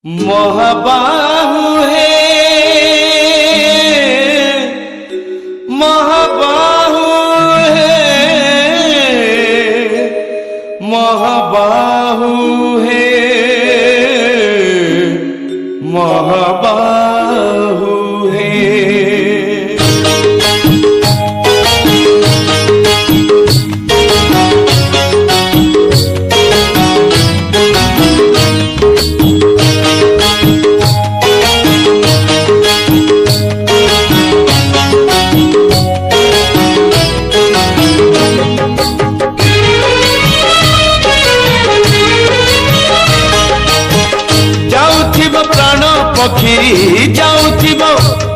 महाबाहु है महाबाहु है महाबाहु है महाबाहु है।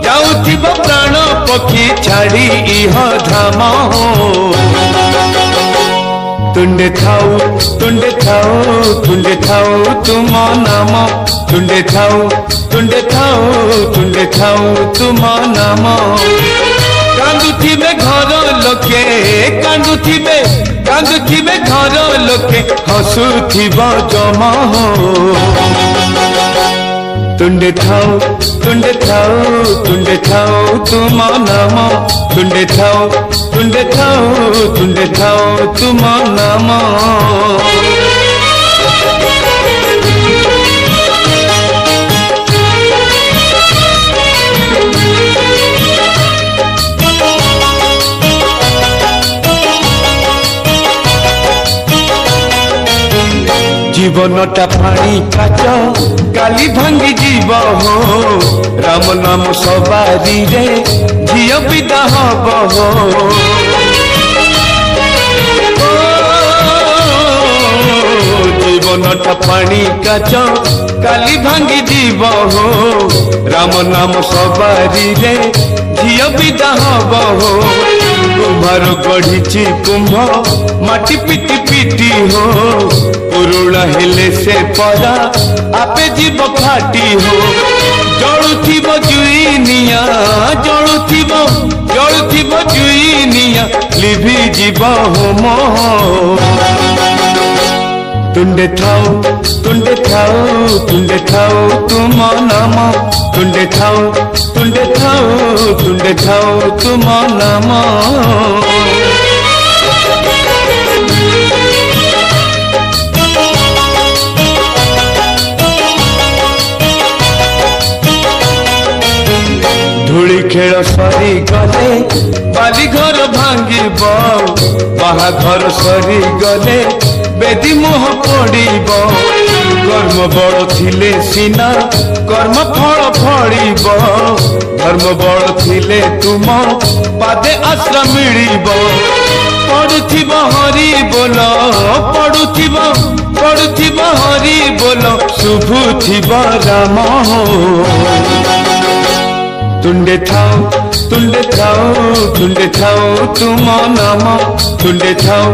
जाउथिब प्राण पक्षी छाड़ी इह धाम तुंडे थाऊ तुंडे थाऊ तुंडे थाऊ तुम नाम तुंडे थाऊ तुंडे थाऊ तुंडे थाऊ तुम नाम। कांदुथिबे घर लोके कांदुथिबे कांदुथिबे घर लोके हसुथिब जमा तुंडे थाऊ तुंडे थाऊ तुंडे थाऊ तुम नाम तुंडे थाऊ तुंडे थाऊ तुंडे थाऊ तुम नाम। जीवनटा पानी काच काली भांगी जीव हो राम नाम सवारी रे झियो विदा हब हो। जीवनटा पानी काच काली भांगी जीव हो राम नाम सवारी रे झियो विदा हब हो। कुम्भार गढ़ी कुंभ माटी पिटी पिटी हो पुरुणा हेले से परा आपे जीव फाटी हो। जलुथिब जुई निया जलुथिब जुई निया लिभि जीव होम तुंडे थाऊ तुंडे थाऊ तुंडे थाऊ तुम नाम तुंडे थाऊ तुंडे थाऊ तुंडे थाऊ तुम नाम। धूली खेल सरी गले बाली घर भांगिब बाहाघर सरी गले बेदी मोह पड़ब। कर्म बड़ थिले सिना कर्म फल फड़ब धर्म बड़ थिले तुम पादे आश्रय मिलिब। पड़ुथिब हरि बोल पड़ुथिब हरि बोल शुभुथिब राम तुंडे थाऊ तुंडे थाऊ तुंडे थाऊ तुम नाम तुंडे थाऊ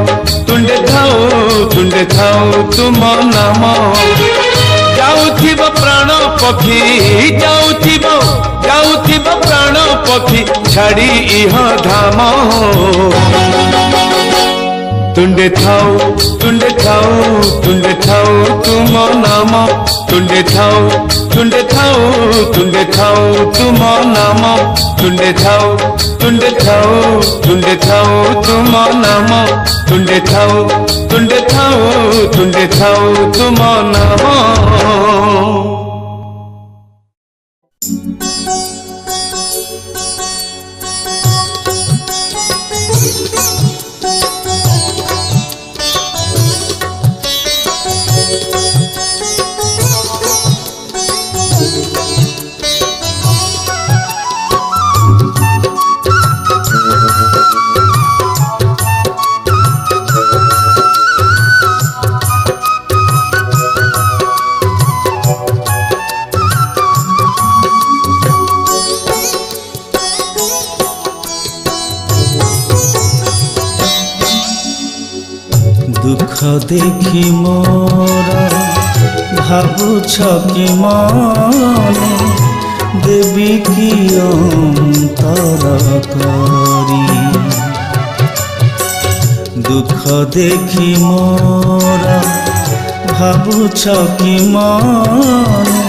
तुंडे थाऊ तुंडे थाऊ तुम नाम। जाउथिब प्राण पक्षी जाउथिब प्राण पक्षी छाड़ी इह धाम तुंडे थाऊ तुंडे थाऊ तुंडे थाऊ तुम नाम तुंडे थाऊ तुंडे थाऊ तुंडे थाऊ तुम नाम तुंडे थाऊ तुंडे थाऊ तुंडे थाऊ तुम नाम तुंडे थाऊ तुंडे थाऊ तुंडे थाऊ तुम नाम। दुख देखी मोरा भावुछ कि मने देवी की अंतर करी। दुख देखी मोरा भावुछ कि मने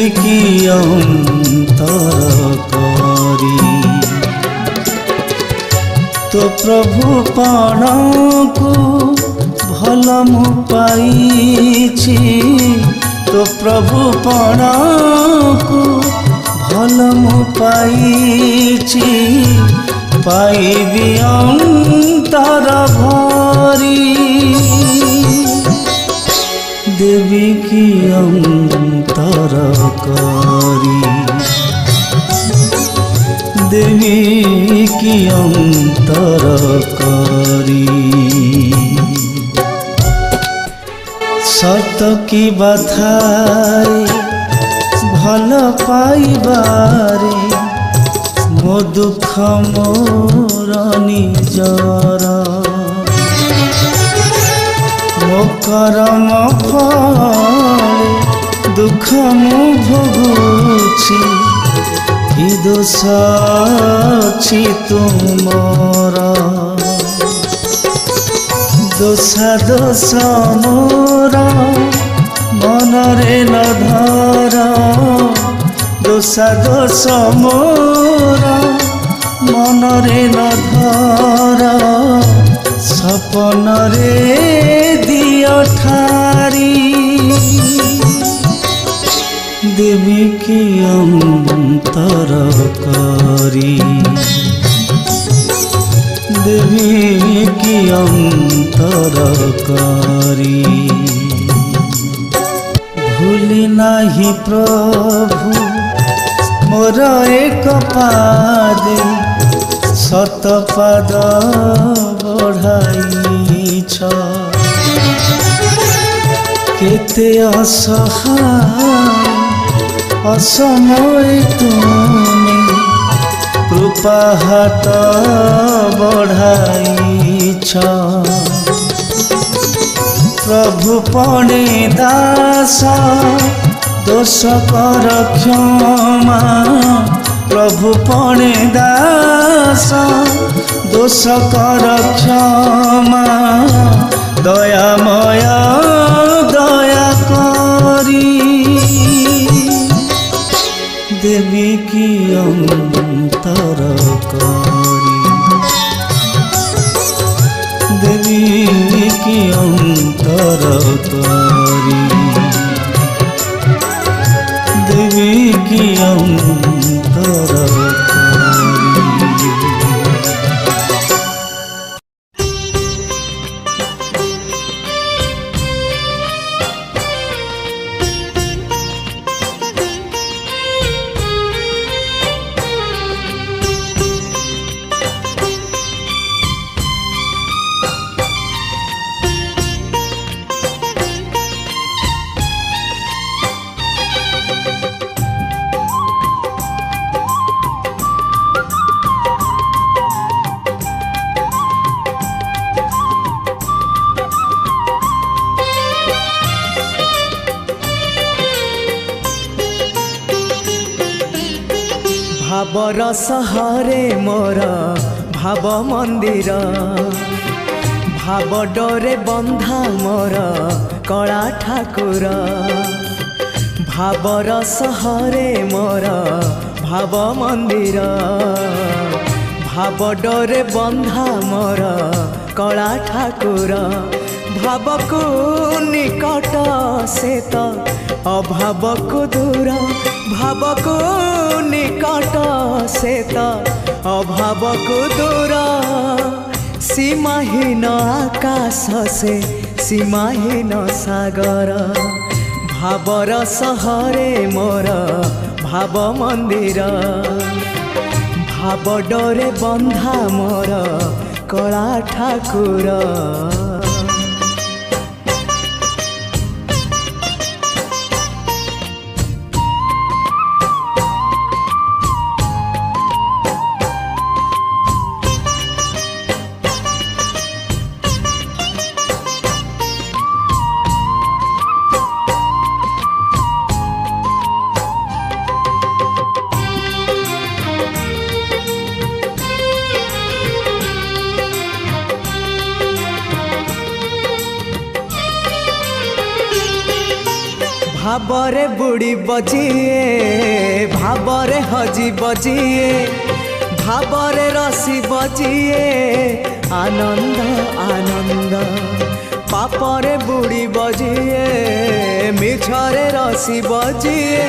देवी की अंतर करी। तो प्रभु प्राण को भल मु पाइछि, तो प्रभु प्राण को भल मु पाइछि, पाइबी अंतर भरी। देवी की अंतर करी, देवी की अंतर करी। सत की बथाए भल पाइबारे, मो दुख मोर निजर, मो करम फल दुख मु भोगुछि, कि दोष अछि तुमर। दोषा दोष मोर मनरे न धर, दोषा दोष मोर मनरे न धर, सपन रे दियो ठारी। देवी की अंतर करी, देवी की अंतर करी। भूली नाही प्रभु मोर एक पादे, सत पाद बढ़ाइछ। केते असहाय असमय तुमे, कृपा हाथ बढ़ाइछ। प्रभु पणे दास दोष कर क्षमा, प्रभु पणे दास दोष कर क्षमा। दयामय दया करी, देवी की अंतर करी, देवी की अंतर करी, देवी की अंतर करी। भावर सहरे मोर भाव मंदिर, भाव डोरे बंधा मोर कला ठाकुर। भावर सहरे मोर भाव मंदिर, भाव डोरे बंधा मोर कला ठाकुर। भाव को निकट से तो अभाव को दूर, भाव को निकट से तो अभाव को दूर। सीमाहीन आकाश से सीमाहीन सागर, भावर सहरे मोर भाव मंदिर, भाव डोरे बंधा मोर कला ठाकुर। ଭାବରେ ବୁଡ଼ି ବଜିଏ ଭାବରେ ହଜି ବଜିଏ ଭାବରେ ରସି ବଜିଏ ଆନନ୍ଦ ଆନନ୍ଦ ପାପରେ ବୁଡ଼ି ବଜିଏ ମିଛରେ ରସି ବଜିଏ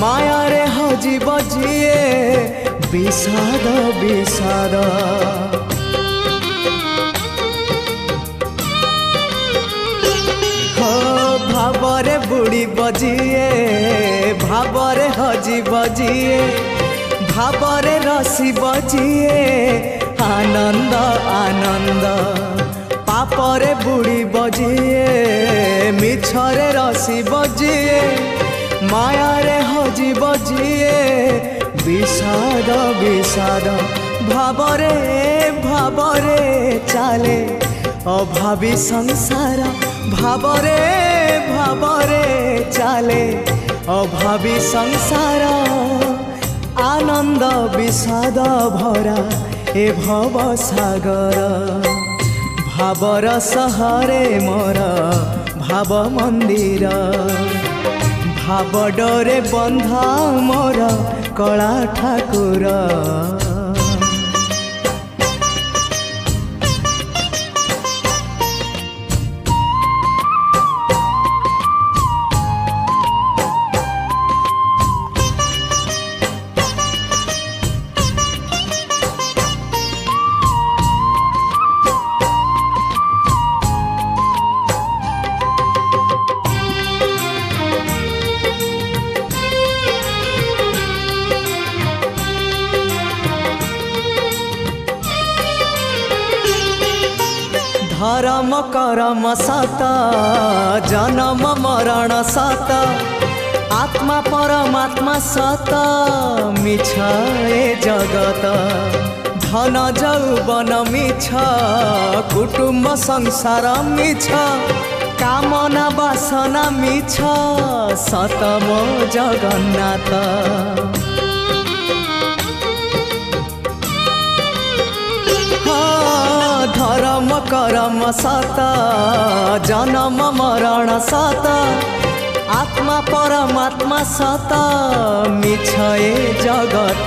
ମାୟାରେ ହଜି ବଜିଏ বিষাদ বিষাদ ভাবরে বুড়ি বজিয়ে ভাবরে হজি বজিয়ে ভাবরে রসি বজিয়ে আনন্দ আনন্দ পাপরে বুড়ি বজিয়ে মিছরে রসি বজিয়ে মায়ারে হজি বজিয়ে বিষাদ বিষাদ ভাবরে ভাবরে চালে অভাবী সংসার ভাবরে ভাবরে চালে অভাবী সংসার আনন্দ বিষাদ ভরা এ ভব সাগর ভাবর সহরে মোর ভাব মন্দির ভাব ডরে বন্ধা মোর কলা ঠাকুর धर्म करम सत जन्म मरण सत आत्मा परमात्मा सत मिछ ए जगत धन जौवन मिछ कुटुम्ब संसार मिछ कामना वासना मिछ सत मो जगन्नाथ धर्म करम सत जन्म मरण सत आत्मा परमात्मा सत मिछ ए जगत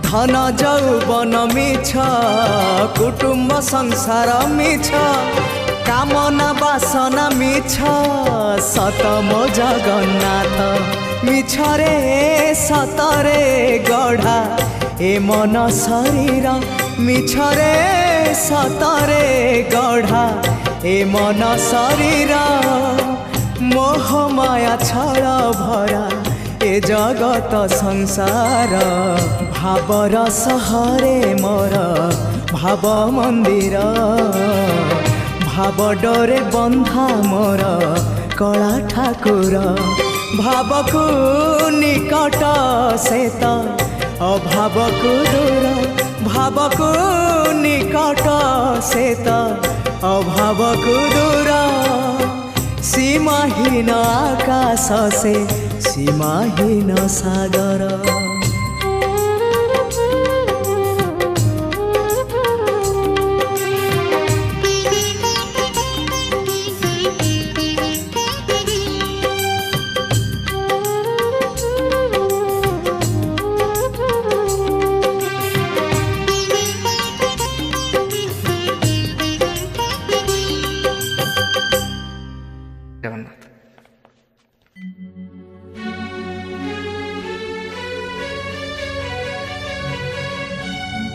धन जौवन मिछ कुटुम्ब संसार मिछ कामना वासना मिछ सत मो जगन्नाथ मिछरे सतरे गढ़ा ए मन शरीर मिछरे सतरे गढ़ा ए मन शरीर मोह माया छल भरा ए जगत संसार भावर सहरे मोर भाव मंदिर भाव डरे बंधा मोर कला ठाकुर भावकु निकट सेत अभावकु दूर भावकु निकट सेत अभावकु दूर सीमाहीन आकाश से सीमाहीन सागर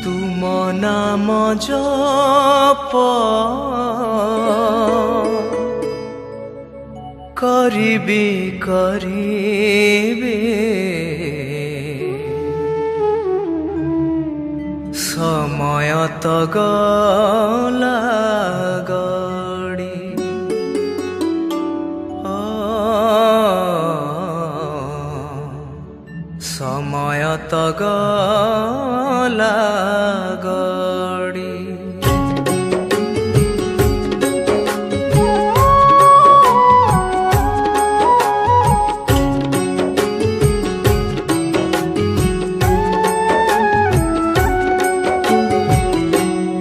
तुम नाम जप करिबे करिबे समय तो गला गड़ी समय तो गला गड़ी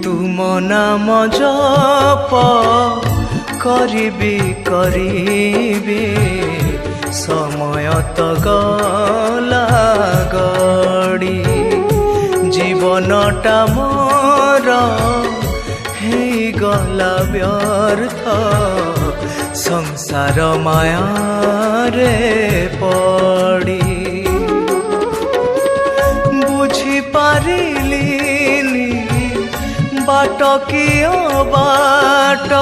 तुम नाम जप करिबे करिबे समय तो गला गड़ी जीवनटा मोर हे गला व्यर्थ संसार माया रे पड़ी बुझी पारिलिनी बाट कियो बाट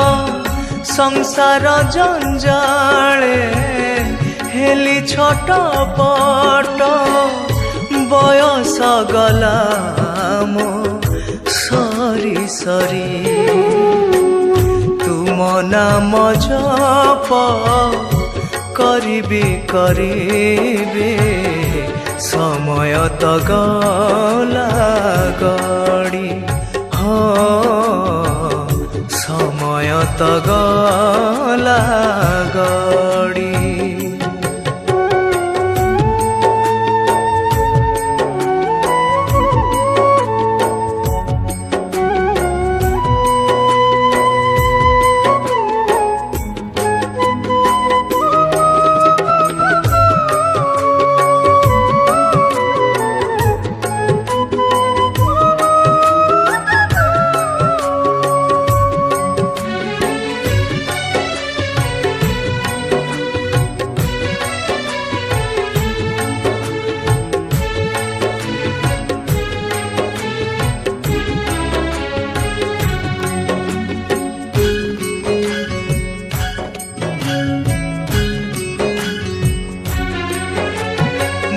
संसार जंजाले हेली छोट पट बयस गला मो सरी सरी तुम नाम जप करिबी करिबी समय तो गला गड़ी समय तो गला गड़ी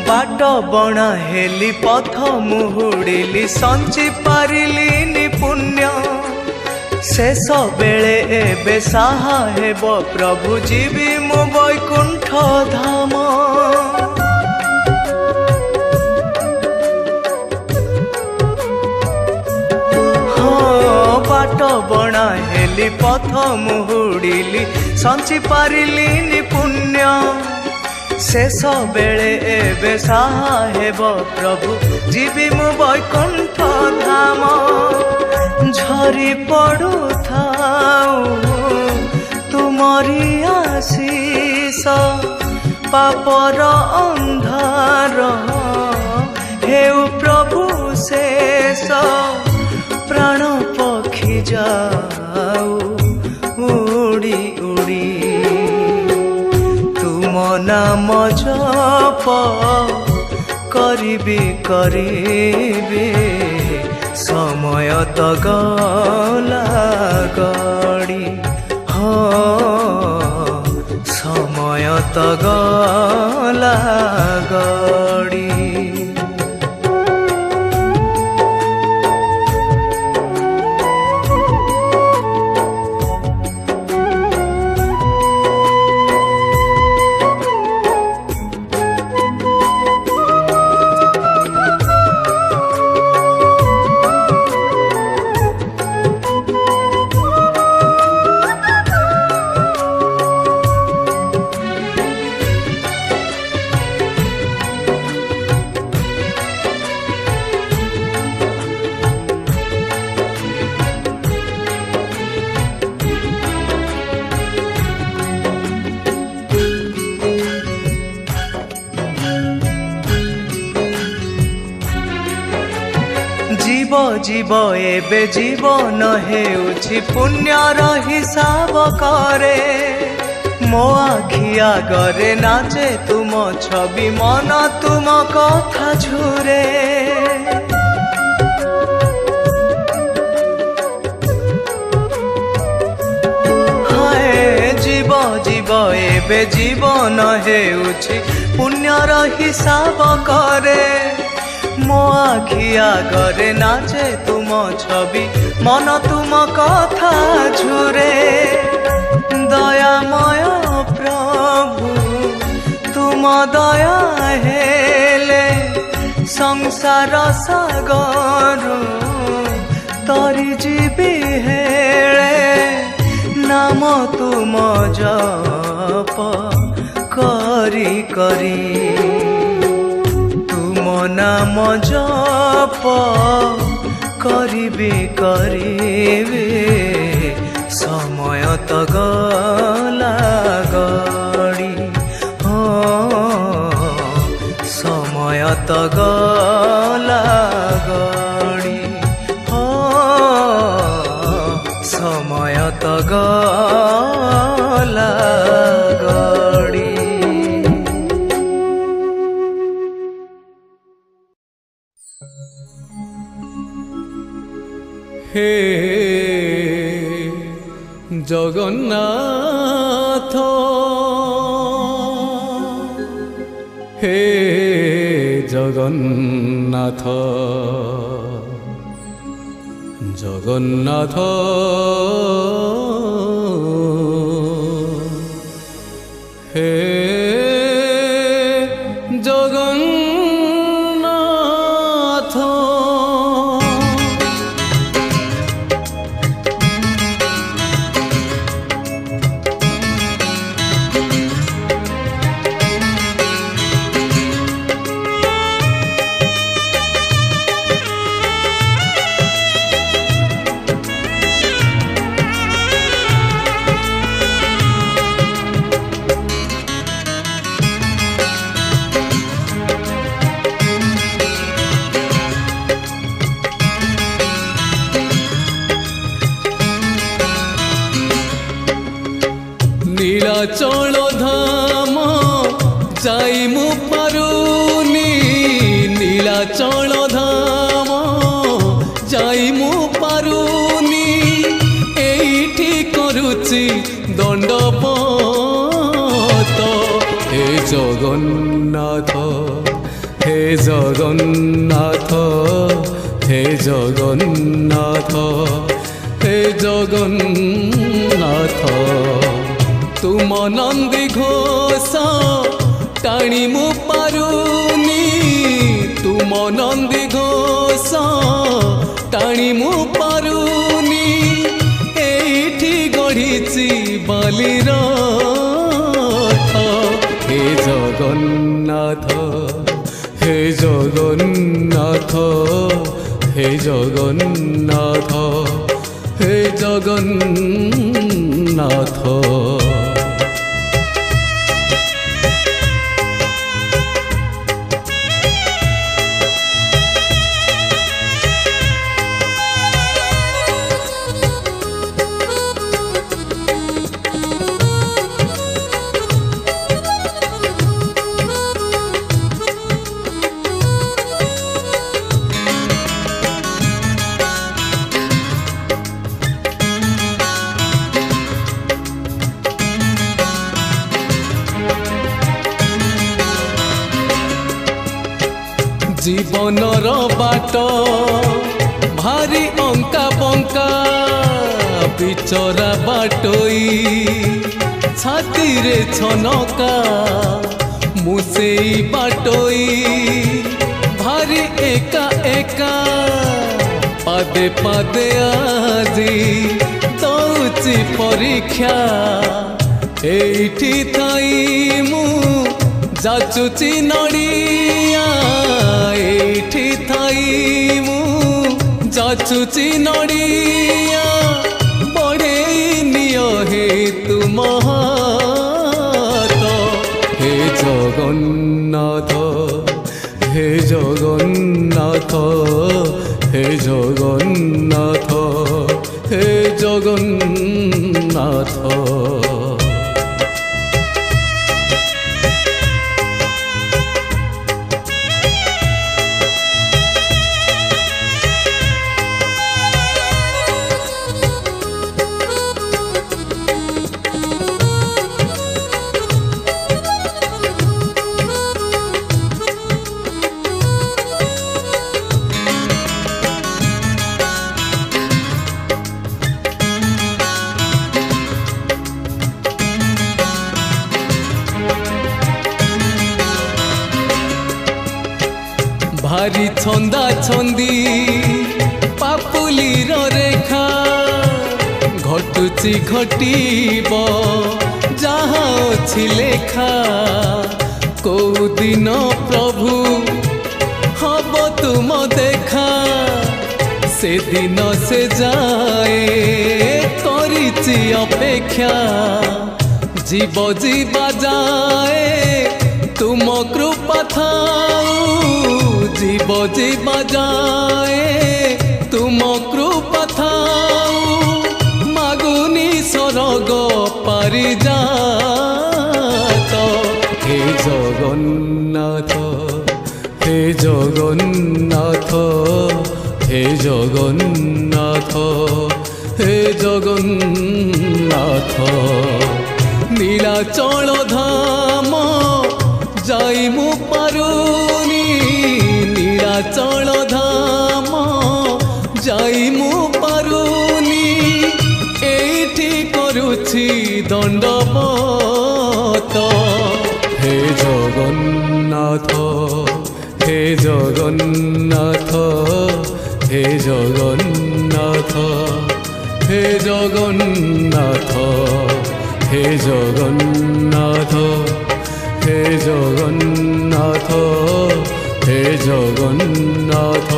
बाट बणा हेली पथ मुहुड़िली संचि पारिलिनी पुण्य शेष बेले एबे साहा हेब प्रभु जीवी मु वैकुंठ धाम बाट बणा हेली पथ मुहुड़िली संचि पारिलिनी पुण्य शेष बेले एबे साहा हेब प्रभु जीवी मु वैकुंठ धाम झरी पड़ू थाऊ तुमरी आशीष पापर अंधार हेउ प्रभु शेष प्राण पक्षी जाऊ उड़ी उड़ी नाम जप करिबी करिबी समय तो गला गड़ी समय तो गला गड़ी जीव जीव एबे जीवन हेउछि पुण्यर हिसाब करे मो आखि आगरे नाचे तुम छवि मन तुम कथा झुरे हाय जीव जीव एबे जीवन हेउछि पुण्यर हिसाब करे मो आखि आगरे नाचे तुम छवि मन तुम कथा झुरे दयामय प्रभु तुम दया हेले संसार सागर तरी जीवी हेले नाम तुम जप करी करी नाम जप करिबी करिबी समय तो गला गड़ी ତ ଗଲା ଗଡ଼ି ସମୟ ତ ଗଲା ଗଡ଼ି। হে জগন্নাথ হে জগন্নাথ জগন্নাথ হে জগন্নাথ। নীলাচল ধাম যাই মু পারুনি নীলাচল ধাম যাই মু পারুনি এইটি করুচি দণ্ডপত। হে জগন্নাথ হে জগন্নাথ হে জগন্নাথ হে জগন্নাথ। তুম নন্দী ঘোষ টাণি মু পারুনি তুম নন্দী ঘোষ টাণি মু পারুনি এইটি গড়িছি বালির রথ। হে জগন্নাথ হে জগন্নাথ হে জগন্নাথ হে জগন্নাথ। জীবনর বাট ভারি অঙ্কা বঙ্কা বিচরা বাটই ছাতিরে ছনকা মুসেই বাটই ভারি একা একা পাদে পাদে আজি দৌছি পরীক্ষা এইটি থাই মু যাচুচি নড়িয়া এইটি থাই মু যাচুচি নড়িয়া বড়েই নিয় হে তুম হাত। হে জগন্নাথ হে জগন্নাথ হে জগন্নাথ হে জগন্নাথ। ভারি ছন্দা ছন্দি পাপুলির রেখা ঘটুচি ঘটিব যাহা ଅଛି লেখা। কোউ দিন প্রভু হব তুম দেখা সেদিন সে যায় করিছি অপেক্ষা। জীব জীবা যায় তুম কৃপা থাউ जीव जीवा जाए तुम कृपा थाऊ मागुनी सरग पारि जात हे जगन्नाथ हे जगन्नाथ हे जगन्नाथ हे जगन्नाथ नीलाचल धाम जाई मु पारुनी नीलाचल धाम जाई मु पारुनी एठी करुछि दंडवत हे जगन्नाथ हे जगन्नाथ हे जगन्नाथ हे जगन्नाथ हे जगन्नाथ हे जगन्नाथ हे जगन्नाथ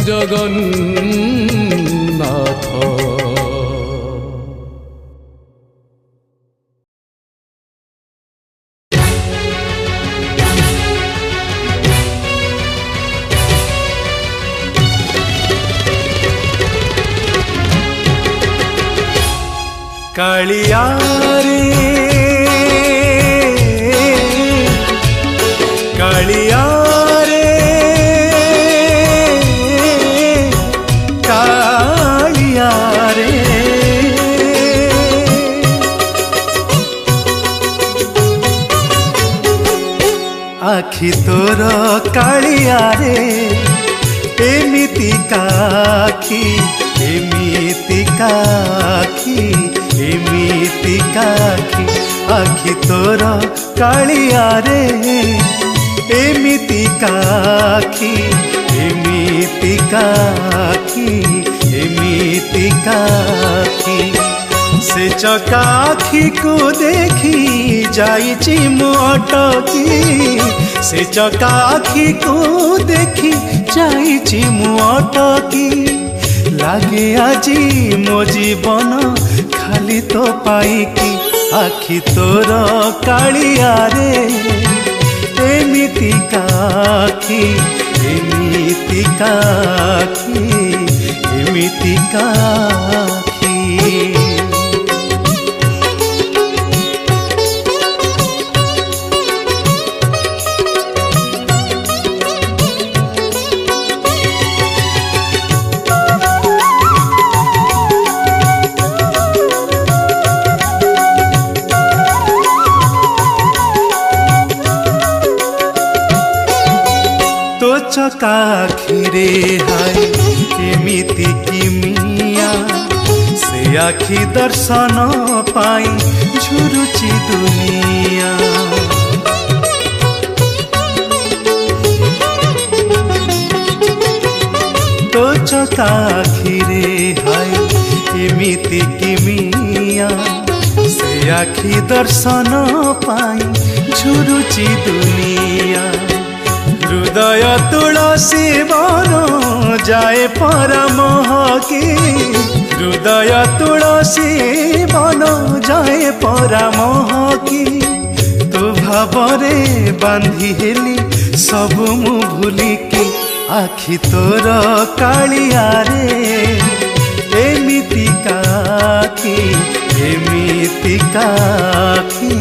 जगन्नाथ। कालिया रे कालिया रे कालिया रे आखि तोर कालिया रे एमिति काखी एमिति काखी एमिति काखी आखि तोर कालिया रे एमिति काखी एमिति काखी एमिति काखी से चकाखी को देखी जाइछि मु अटकी से चकाखी को देखी जाइछि मु अटकी लागे आजी मो जीवन खाली तो पाइकी आखि तोर कालिया रे एमिति काखी एमिति काखी एमिति काखी। चकाखिरे हाय एमिति किमिया से आखि दर्शन पाई झुरुची दुनिया तो चकाखिरे हाय एमिति किमिया से आखि दर्शन पाई झुरुची दुनिया हृदय तुलसी बन जाए परामहकी हृदय तुलसी बन जाए परामहकी तो भावरे बांधी हेली सब मु भूलिकी आखि तोर कालिया रे एमिति काखी एमिति काखी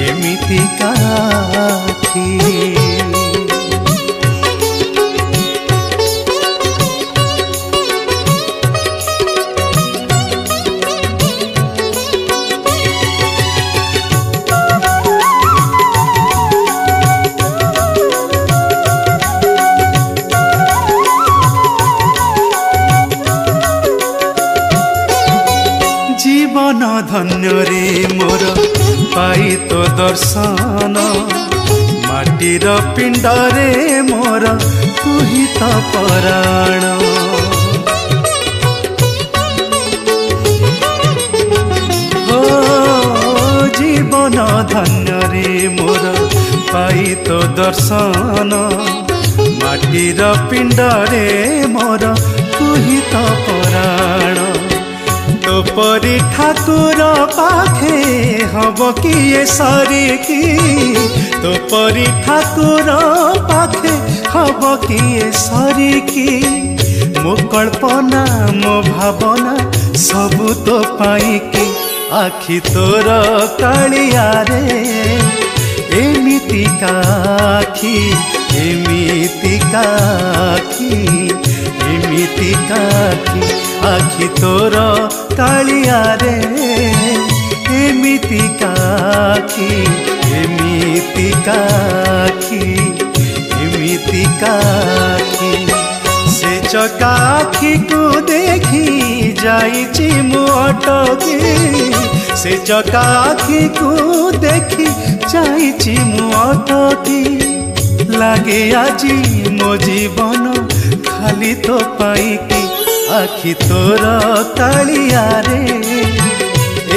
एमिति काखी। धन्य रे मोर पाई तो दर्शन माटीर पिंड रे मोर तू ही तो पराण हो जीवन धन्य रे मोर पाई तो दर्शन माटीर पिंड रे मोर तू ही तो पराण तो परी ठाकुर पाखे हब किए सरी की तो परी ठाकुर पाखे ରଖବ କିଏ ସରିକି ମୋ କଳ୍ପନା ମୋ ଭାବନା ସବୁ ତୋ ପାଇଁକି ଆଖି ତୋର କାଳିଆରେ ଏମିତିକା ଆଖି ଏମିତିକା ଆଖି ଏମିତିକା ଆଖି ଆଖି ତୋର କାଳିଆରେ ଏମିତିକା ଆଖି ଏମିତିକା ଆଖି ଏମିତିକା ଆଖି ସେ ଚକା ଆଖିକୁ ଦେଖି ଯାଇଛି ମୁଁ ଅଟକି ସେ ଚକା ଆଖିକୁ ଦେଖି ଯାଇଛି ମୁଁ ଅଟକି ଲାଗେ ଆଜି ମୋ ଜୀବନ ଖାଲି ତୋ ପାଇଁକି ଆଖି ତୋର କାଳିଆରେ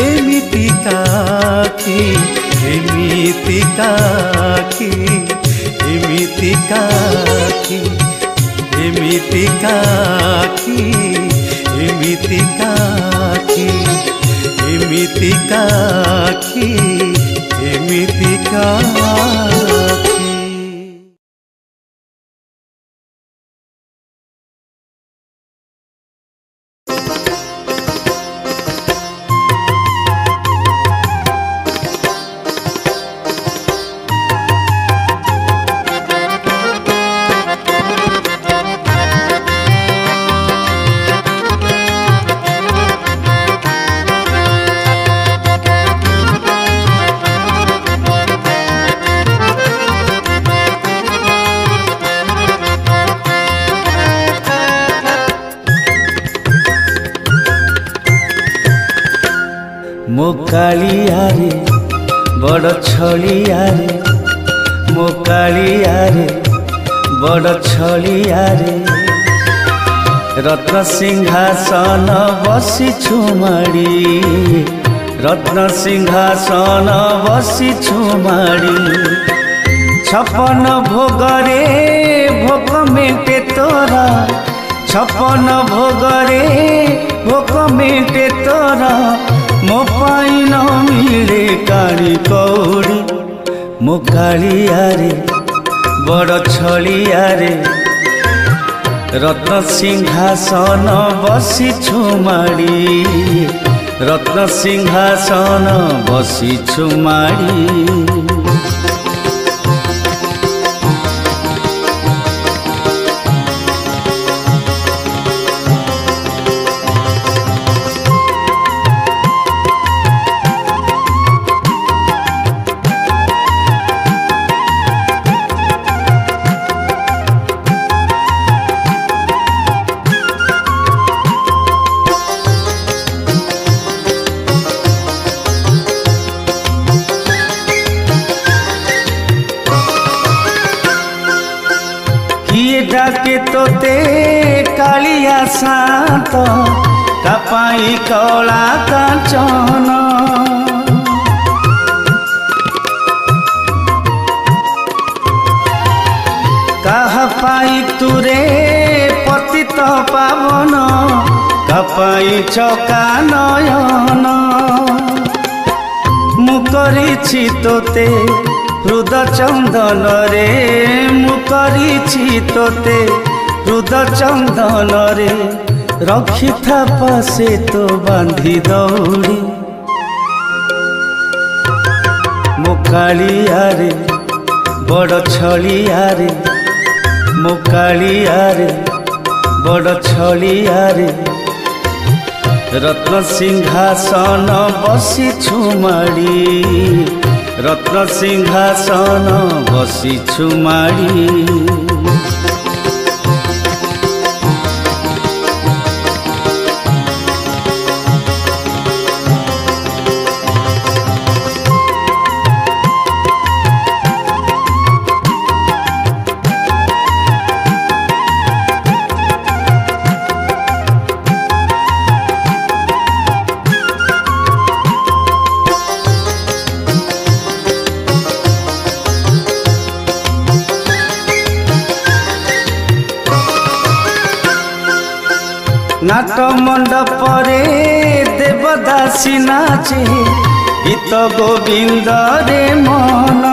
ଏମିତିକା ଆଖି ଏମିତିକା ଆଖି ଏମିତିକା ଆଖି ଏମିତିକା ଆଖି ଏମିତିକା ଆଖି ଏମିତିକା ଆଖି ଏମିତିକା ଆଖି। ମୋ କାଳିଆରେ ବଡ଼ ଛଳିଆରେ ମୋ କାଳିଆରେ ବଡ଼ ଛଳିଆରେ ରତ୍ନ ସିଂହାସନ ବସିଛୁ ମାଡ଼ି ରତ୍ନ ସିଂହାସନ ବସିଛୁ ମାଡ଼ି ଛପନ ଭୋଗରେ ଭୋଗ ମେଣ୍ଟେ ତୋରା ଛପନ ଭୋଗରେ ଭୋଗ ମେଣ୍ଟେ ତୋରା ମୋ ପାଇଁ ନ ମିଳେ କାଳି କଉଡ଼ି ମୋ କାଳିଆରେ ବଡ଼ ଛଳିଆରେ ରତ୍ନ ସିଂହାସନ ବସିଛୁ ମାଡ଼ି ରତ୍ନ ସିଂହାସନ ବସିଛୁ ମାଡ଼ି। ডাকে তোতে কালিয়া শান্ত কাপাই কলা কাঞ্চন কাহা পাই তুরে পতিত পাবন কাপাই চকা নয়ন মু করিছি তোতে হৃদ চন্দন রে মু করিছি তোতে হৃদ চন্দন রে রক্ষিথা পাশে তো বাঁধি দৌড়ি মো কালিয়ারে বড় ছলিয়ারে মো কালিয়ারে বড় ছলিয়ারে রত্ন সিংহাসন বসিছু মাড়ি রত্ন সিংহাসন বসিছু মাড়ি। নাট মণ্ডপরে দেবদাসী নাচে গীত গোবিন্দরে মন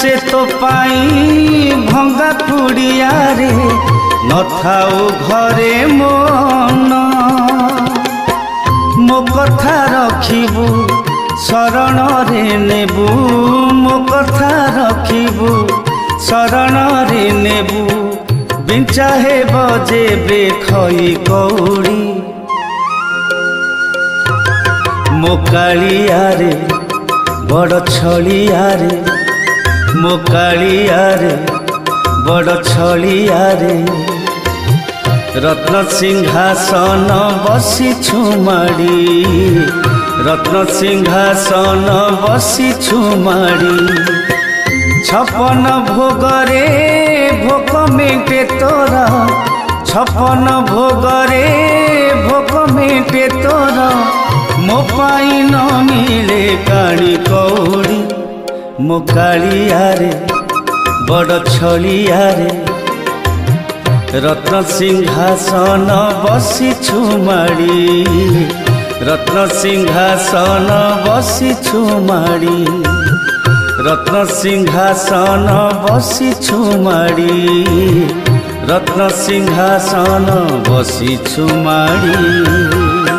ଆସେ ତୋ ପାଇଁ ଭଙ୍ଗା କୁଡ଼ିଆରେ ନଥାଉ ଘରେ ମନ ମୋ କଥା ରଖିବୁ ଶରଣରେ ନେବୁ ମୋ କଥା ରଖିବୁ ଶରଣରେ ନେବୁ ବିଞ୍ଚା ହେବ ଯେବେ ଖଇ କଉଡ଼ି ମୋ କାଳିଆରେ ବଡ଼ ଛଳିଆରେ ମୋ କାଳିଆରେ ବଡ଼ ଛଳିଆରେ ରତ୍ନ ସିଂହାସନ ବସିଛୁ ମାଡ଼ି ରତ୍ନ ସିଂହାସନ ବସିଛୁ ମାଡ଼ି ଛପନ ଭୋଗରେ ଭୋକ ମେଣ୍ଟେ ତୋର ଛପନ ଭୋଗରେ ଭୋକ ମେଣ୍ଟେ ତୋର ମୋ ପାଇଁ ନ ମିଳେ କାଳି କଉଡ଼ି ମୋ କାଳିଆରେ ବଡ଼ ଛଳିଆରେ ରତ୍ନ ସିଂହାସନ ବସିଛୁ ମାଡ଼ି ରତ୍ନ ସିଂହାସନ ବସିଛୁ ମାଡ଼ି ରତ୍ନ ସିଂହାସନ ବସିଛୁ ମାଡ଼ି ରତ୍ନ ସିଂହାସନ ବସିଛୁ ମାଡ଼ି।